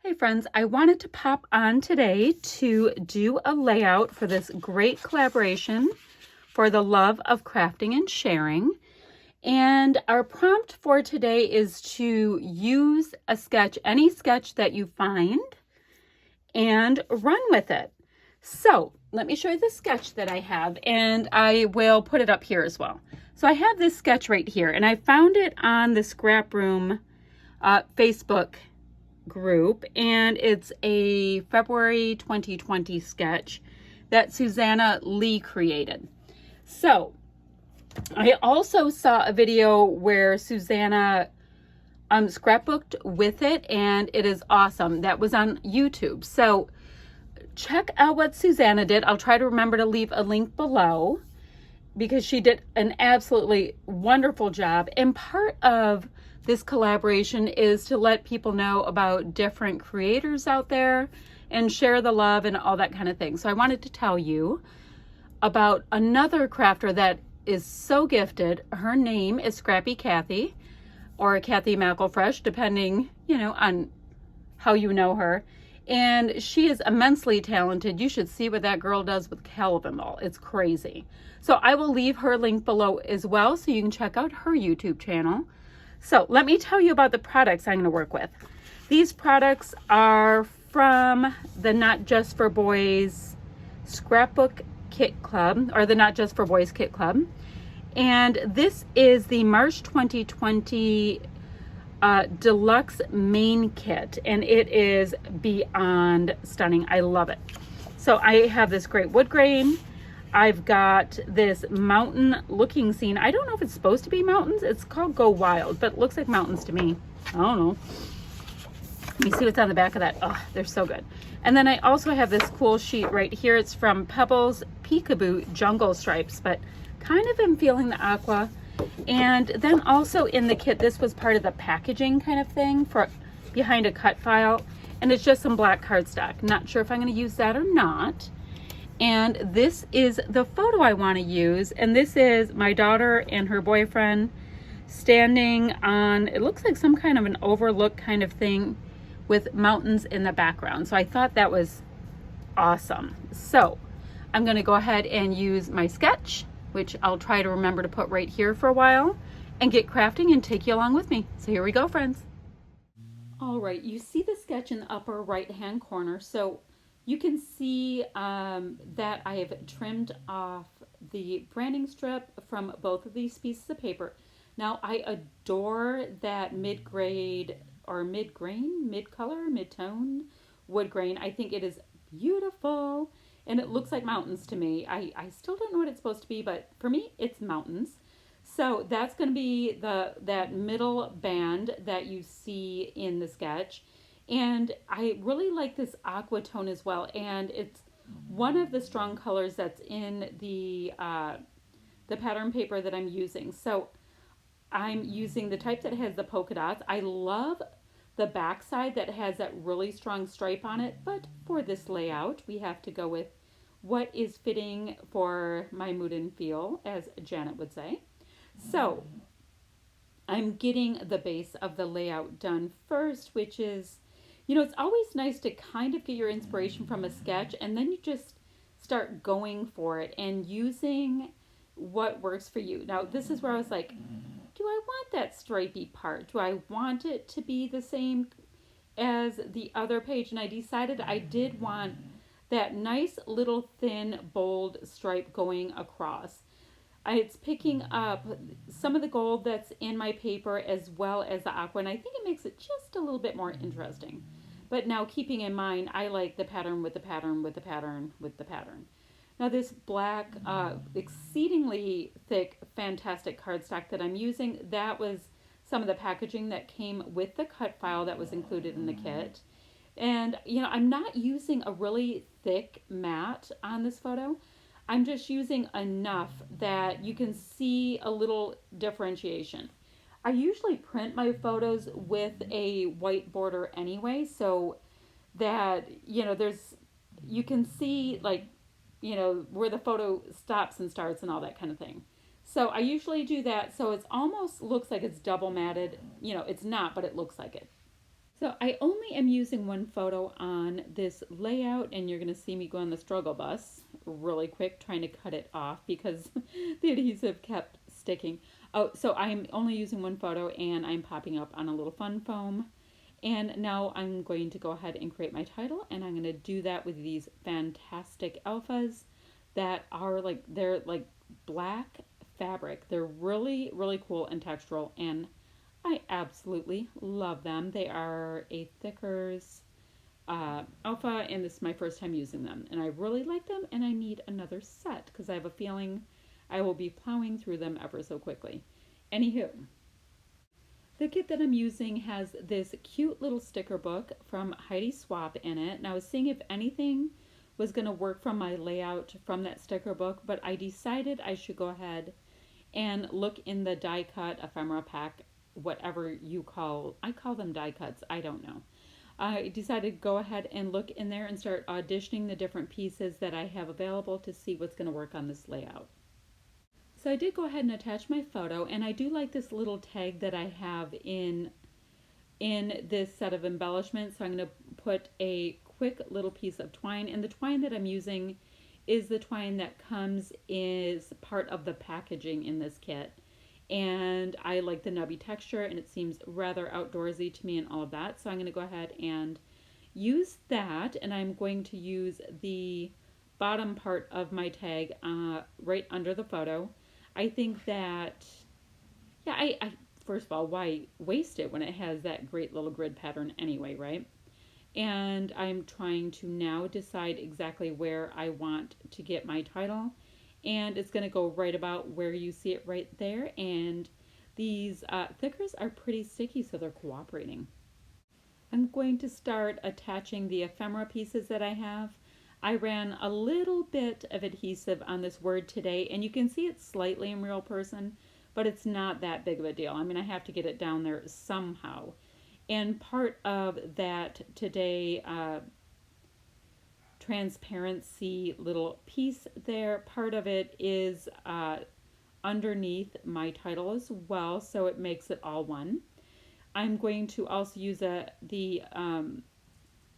Hey friends, I wanted to pop on today to do a layout for this great collaboration for the love of crafting and sharing. And our prompt for today is to use a sketch, any sketch that you find, and run with it. So let me show you the sketch that I have, and I will put it up here as well. So I have this sketch right here, and I found it on the Scrap Room Facebook group, and it's a February 2020 sketch that Susanna Lee created. So I also saw a video where Susanna scrapbooked with it, and it is awesome. That was on YouTube. So check out what Susanna did. I'll try to remember to leave a link below because she did an absolutely wonderful job. And part of this collaboration is to let people know about different creators out there and share the love and all that kind of thing. So I wanted to tell you about another crafter that is so gifted. Her name is Scrappy Kathy, or Kathy McElfresh, depending, on how you know her. And she is immensely talented. You should see what that girl does with Calvin ball. It's crazy. So I will leave her link below as well so you can check out her YouTube channel. So let me tell you about the products I'm going to work with. These products are from the Not Just for Boys Scrapbook Kit Club, or the Not Just for Boys Kit Club. And this is the March 2020 Deluxe Main Kit, and it is beyond stunning. I love it. So I have this great wood grain. I've got this mountain looking scene. I don't know if it's supposed to be mountains. It's called Go Wild, but it looks like mountains to me. I don't know. Let me see what's on the back of that. Oh, they're so good. And then I also have this cool sheet right here. It's from Pebbles Peekaboo Jungle Stripes, but kind of am feeling the aqua. And then also in the kit, this was part of the packaging kind of thing for behind a cut file. And it's just some black cardstock. Not sure if I'm going to use that or not. And this is the photo I want to use. And this is my daughter and her boyfriend standing on, it looks like some kind of an overlook kind of thing with mountains in the background. So I thought that was awesome. So I'm going to go ahead and use my sketch, which I'll try to remember to put right here for a while, and get crafting and take you along with me. So here we go, friends. All right, you see the sketch in the upper right-hand corner. So you can see that I have trimmed off the branding strip from both of these pieces of paper. Now, I adore that mid-grade or mid-grain, mid-color, mid-tone wood grain. I think it is beautiful, and it looks like mountains to me. I still don't know what it's supposed to be, but for me, it's mountains. So that's going to be that middle band that you see in the sketch. And I really like this aqua tone as well. And it's one of the strong colors that's in the pattern paper that I'm using. So I'm using the type that has the polka dots. I love the back side that has that really strong stripe on it. But for this layout, we have to go with what is fitting for my mood and feel, as Janet would say. So I'm getting the base of the layout done first, which is, it's always nice to kind of get your inspiration from a sketch, and then you just start going for it and using what works for you. Now, this is where I was like, do I want that stripey part? Do I want it to be the same as the other page? And I decided I did want that nice little thin bold stripe going across. It's picking up some of the gold that's in my paper as well as the aqua, and I think it makes it just a little bit more interesting. But now, keeping in mind, I like the pattern with the pattern with the pattern with the pattern. Now, this black, exceedingly thick, fantastic cardstock that I'm using, that was some of the packaging that came with the cut file that was included in the kit. And, I'm not using a really thick mat on this photo. I'm just using enough that you can see a little differentiation. I usually print my photos with a white border anyway, so that, you can see, where the photo stops and starts and all that kind of thing. So I usually do that, so it almost looks like it's double matted. It's not, but it looks like it. So I only am using one photo on this layout, and you're going to see me go on the struggle bus really quick trying to cut it off because the adhesive kept sticking. Oh, so I'm only using one photo and I'm popping up on a little fun foam. And now I'm going to go ahead and create my title, and I'm going to do that with these fantastic alphas that are like, they're like black fabric. They're really, really cool and textural, and I absolutely love them. They are a Thickers alpha, and this is my first time using them. And I really like them, and I need another set because I have a feeling I will be plowing through them ever so quickly. Anywho, the kit that I'm using has this cute little sticker book from Heidi Swapp in it. And I was seeing if anything was going to work from my layout from that sticker book, but I decided I should go ahead and look in the die cut ephemera pack, whatever you call, I call them die cuts, I don't know. I decided to go ahead and look in there and start auditioning the different pieces that I have available to see what's going to work on this layout. So I did go ahead and attach my photo, and I do like this little tag that I have in this set of embellishments. So I'm going to put a quick little piece of twine, and the twine that I'm using is the twine that comes as part of the packaging in this kit. And I like the nubby texture, and it seems rather outdoorsy to me and all of that. So I'm going to go ahead and use that, and I'm going to use the bottom part of my tag right under the photo. I think that, yeah, I first of all, why waste it when it has that great little grid pattern anyway, right? And I'm trying to now decide exactly where I want to get my title, and it's going to go right about where you see it right there. And these thickers are pretty sticky, so they're cooperating. I'm going to start attaching the ephemera pieces that I have. I ran a little bit of adhesive on this word today, and you can see it slightly in real person, but it's not that big of a deal. I mean, I have to get it down there somehow. And part of that today transparency little piece there, part of it is underneath my title as well, so it makes it all one. I'm going to also use the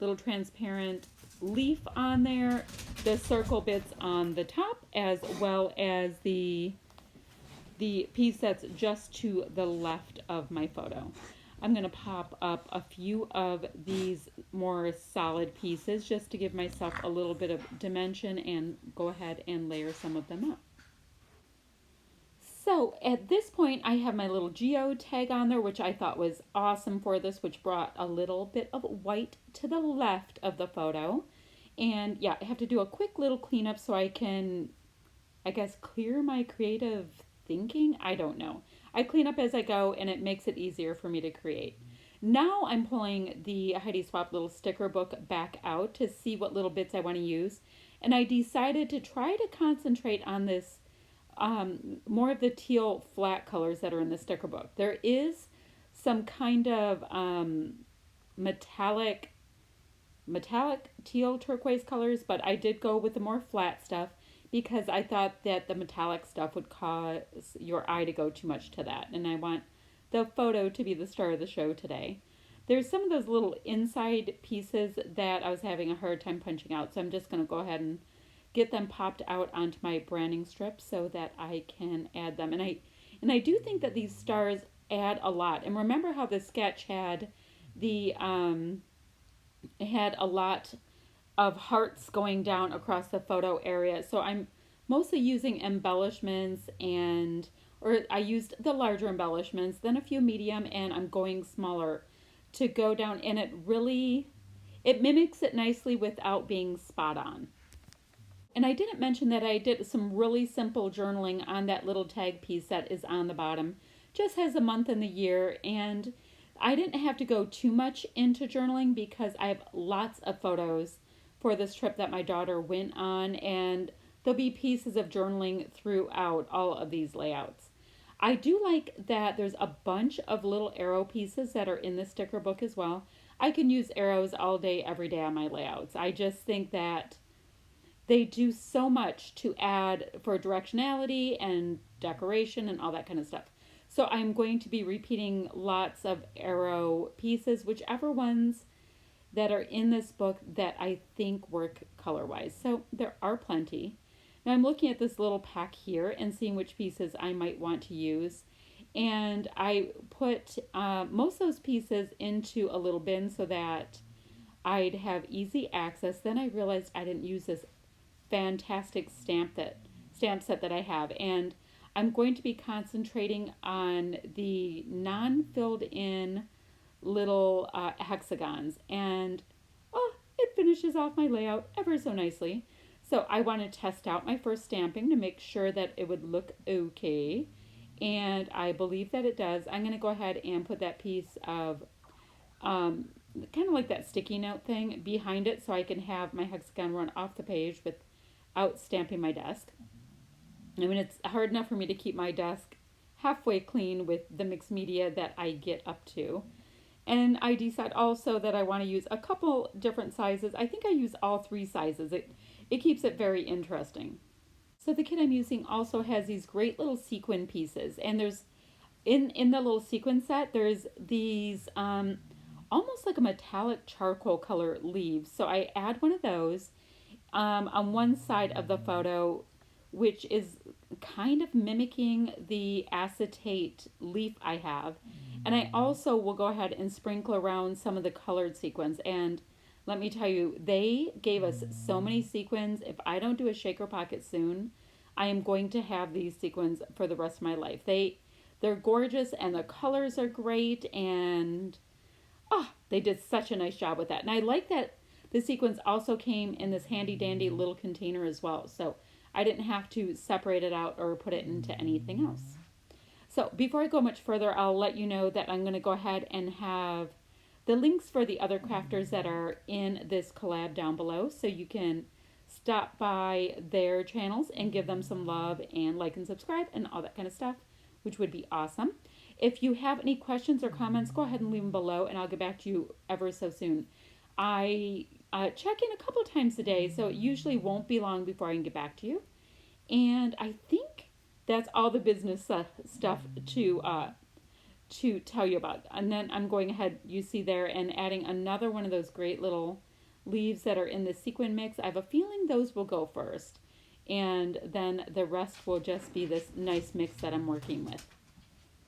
little transparent leaf on there, the circle bits on the top, as well as the piece that's just to the left of my photo. I'm going to pop up a few of these more solid pieces just to give myself a little bit of dimension and go ahead and layer some of them up. So at this point, I have my little geo tag on there, which I thought was awesome for this, which brought a little bit of white to the left of the photo. And yeah, I have to do a quick little cleanup so I can, I guess, clear my creative thinking. I don't know. I clean up as I go, and it makes it easier for me to create. Now I'm pulling the Heidi Swapp little sticker book back out to see what little bits I want to use. And I decided to try to concentrate on this more of the teal flat colors that are in the sticker book. There is some kind of metallic teal turquoise colors, but I did go with the more flat stuff because I thought that the metallic stuff would cause your eye to go too much to that, and I want the photo to be the star of the show today. There's some of those little inside pieces that I was having a hard time punching out, so I'm just going to go ahead and get them popped out onto my branding strip so that I can add them. And I do think that these stars add a lot. And remember how the sketch had the it had a lot of hearts going down across the photo area. So I'm mostly using embellishments, or I used the larger embellishments, then a few medium, and I'm going smaller to go down, and it mimics it nicely without being spot on. And I didn't mention that I did some really simple journaling on that little tag piece that is on the bottom. Just has a month and the year, and I didn't have to go too much into journaling because I have lots of photos for this trip that my daughter went on, and there'll be pieces of journaling throughout all of these layouts. I do like that there's a bunch of little arrow pieces that are in the sticker book as well. I can use arrows all day, every day on my layouts. I just think that they do so much to add for directionality and decoration and all that kind of stuff. So I'm going to be repeating lots of arrow pieces, whichever ones that are in this book that I think work color-wise. So there are plenty. Now I'm looking at this little pack here and seeing which pieces I might want to use. And I put most of those pieces into a little bin so that I'd have easy access. Then I realized I didn't use this fantastic stamp set that I have, and I'm going to be concentrating on the non-filled in little hexagons, and oh, it finishes off my layout ever so nicely. So I want to test out my first stamping to make sure that it would look okay, and I believe that it does. I'm going to go ahead and put that piece of kind of like that sticky note thing behind it so I can have my hexagon run off the page without stamping my desk. I mean, it's hard enough for me to keep my desk halfway clean with the mixed media that I get up to. And I decide also that I want to use a couple different sizes. I think I use all three sizes. It keeps it very interesting. So the kit I'm using also has these great little sequin pieces, and there's in the little sequin set there's these almost like a metallic charcoal color leaves. So I add one of those on one side of the photo, which is kind of mimicking the acetate leaf I have. And I also will go ahead and sprinkle around some of the colored sequins. And let me tell you, they gave us so many sequins. If I don't do a shaker pocket soon, I am going to have these sequins for the rest of my life. They're gorgeous and the colors are great, and oh, they did such a nice job with that. And I like that the sequins also came in this handy dandy little container as well. So I didn't have to separate it out or put it into anything else. So before I go much further, I'll let you know that I'm going to go ahead and have the links for the other crafters that are in this collab down below, so you can stop by their channels and give them some love and like and subscribe and all that kind of stuff, which would be awesome. If you have any questions or comments, go ahead and leave them below and I'll get back to you ever so soon. I check in a couple times a day, so it usually won't be long before I can get back to you. And I think that's all the business stuff to tell you about. And then I'm going ahead, you see there, and adding another one of those great little leaves that are in the sequin mix. I have a feeling those will go first, and then the rest will just be this nice mix that I'm working with.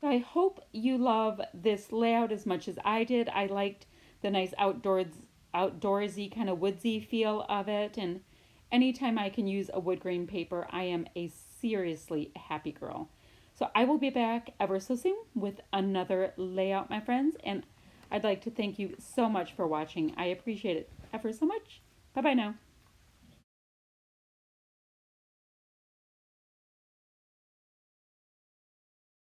I hope you love this layout as much as I did. I liked the nice outdoorsy kind of woodsy feel of it, and anytime I can use a wood grain paper, I am a seriously happy girl. So I will be back ever so soon with another layout, my friends, and I'd like to thank you so much for watching. I appreciate it ever so much. Bye-bye now.